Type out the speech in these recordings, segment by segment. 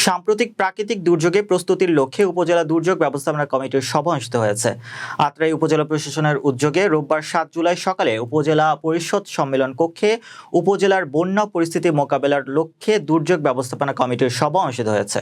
সাম্প্রতিক প্রাকৃতিক দুর্যোগে প্রস্তুতির লক্ষ্যে উপজেলা দুর্যোগ ব্যবস্থাপনা কমিটির সভা অনুষ্ঠিত হয়েছে। আত্রাই উপজেলা প্রশাসনের উদ্যোগে রোববার 7 জুলাই সকালে উপজেলা পরিষদ সম্মেলন কক্ষে উপজেলার বন্যা পরিস্থিতি মোকাবেলার লক্ষ্যে দুর্যোগ ব্যবস্থাপনা কমিটির সভা অনুষ্ঠিত হয়েছে।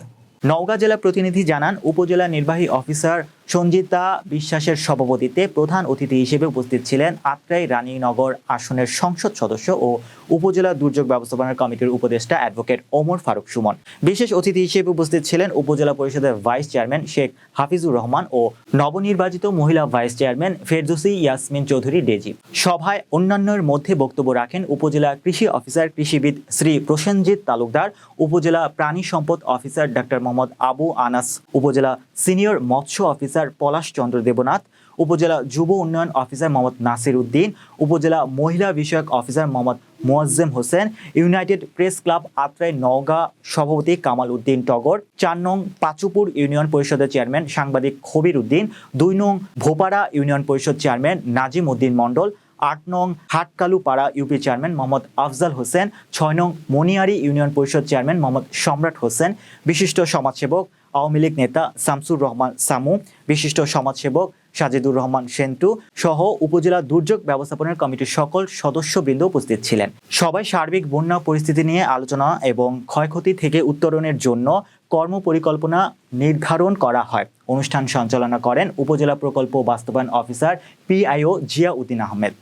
নওগাঁ জেলা প্রতিনিধি জানান, উপজেলা নির্বাহী অফিসার সঞ্জিতা বিশ্বাসের সভাপতিত্বে প্রধান অতিথি হিসেবে উপস্থিত ছিলেন আত্রাই রানীনগর আসনের সংসদ সদস্য ও উপজেলা দুর্যোগ ব্যবস্থাপনা কমিটির উপদেষ্টা অ্যাডভোকেট ওমর ফারুক সুমন। বিশেষ অতিথি হিসেবে উপস্থিত ছিলেন উপজেলা পরিষদের ভাইস চেয়ারম্যান শেখ হাফিজুর রহমান ও নবনির্বাচিত মহিলা vice chairman Ferdousi Yasmin Chowdhury daisy. সভায় অন্যান্যের মধ্যে বক্তব্য রাখেন উপজেলা কৃষি অফিসার কৃষিবিদ শ্রী প্রসেনজিৎ তালুকদার, উপজেলা প্রাণী সম্পদ অফিসার ডাক্তার মোহাম্মদ আবু আনাস, উপজেলা সিনিয়র মৎস্য অফিসার পলাশ চন্দ্র দেবনাথ, উপজেলা যুব উন্নয়ন অফিসার মোহাম্মদ নাসির উদ্দিন, উপজেলা মহিলা বিষয়ক officer Mohammad Moazzem Hossain, United press club Atrai Naogaon সভাপতি কামাল উদ্দিন টগর, 4 নং পাচুপুর ইউনিয়ন পরিষদের চেয়ারম্যান সাংবাদিক খবির উদ্দিন, 2 নং ভোপাড়া ইউনিয়ন পরিষদ চেয়ারম্যান নাজিম উদ্দিন মণ্ডল, 8 নং হাটকালুপাড়া ইউপি চেয়ারম্যান মোহাম্মদ আফজাল হোসেন, 6 নং মনিয়ারি ইউনিয়ন পরিষদ চেয়ারম্যান মোহাম্মদ সম্রাট হোসেন, বিশিষ্ট সমাজসেবক আওয়ামী লীগ নেতা শামসুর রহমান সামু, বিশিষ্ট সমাজসেবক সাজিদুর রহমান সেন্টু সহ উপজেলা দুর্যোগ ব্যবস্থাপনা কমিটির সকল সদস্যবৃন্দ উপস্থিত ছিলেন। সবাই সার্বিক বন্যা পরিস্থিতি নিয়ে আলোচনা এবং ক্ষয়ক্ষতি থেকে উত্তরণের জন্য কর্মপরিকল্পনা নির্ধারণ করা হয়। অনুষ্ঠান সঞ্চালনা করেন উপজেলা প্রকল্প বাস্তবায়ন অফিসার পিআইও জিয়া উদ্দিন আহমেদ।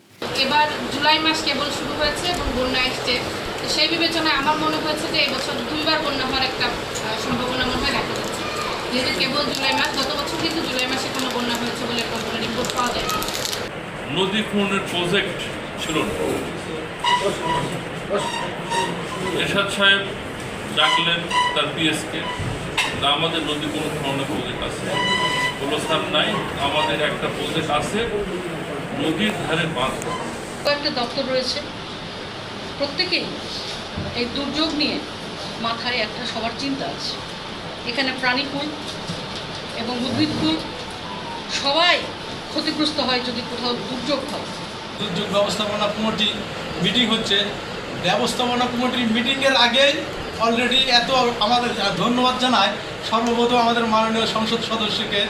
এবার জুলাই মাস কেবল শুরু হয়েছে এবং বন্যা আসছে, সেই বিবেচনায় আমার মনে হয়েছে যে এবছর 2বার বন্যা হওয়ার একটা সম্ভাবনা মনে হয় দেখা যাচ্ছে। যেহেতু কেবল জুলাই মাস, গত বছর কিন্তু জুলাই মাসে কোনো বন্যা হয়েছে বলে কোনো রিপোর্ট পাওয়া যায় না। নদী খননের প্রজেক্ট ছিল না। এরশাদ সাহেব ডাকলেন তার পিএসকে, আমাদের নদী খননের প্রজেক্ট আছে। কোনো স্থান নাই, আমাদের একটা প্রজেক্ট আছে নদীর ধারে বাঁধ। কয়েকটা দপ্তর রয়েছে, প্রত্যেকেই এই দুর্যোগ নিয়ে মাথায় একটা সবার চিন্তা আছে। এখানে প্রাণীকুল এবং উদ্ভিদকুল সবাই ক্ষতিগ্রস্ত হয় যদি কোথাও দুর্যোগ হয়। দুর্যোগ ব্যবস্থাপনা কমিটি মিটিং হচ্ছে, ব্যবস্থাপনা কমিটির মিটিংয়ের আগেই অলরেডি এত আমাদের ধন্যবাদ জানায় সর্বপ্রথম আমাদের মাননীয় সংসদ সদস্যকে,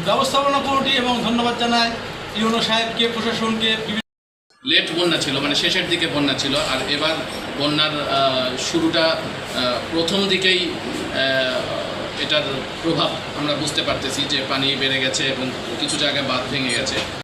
ব্যবস্থাপনা কমিটি, এবং ধন্যবাদ জানায় ইউনো সাহেবকে, প্রশাসনকে। লেট বন্যা ছিল, মানে শেষের দিকে বন্যা ছিল, আর এবার বন্যার শুরুটা প্রথম দিকেই এটার প্রভাব আমরা বুঝতে পারতেছি যে পানি বেড়ে গেছে এবং কিছু জায়গায় বাঁধ ভেঙে গেছে।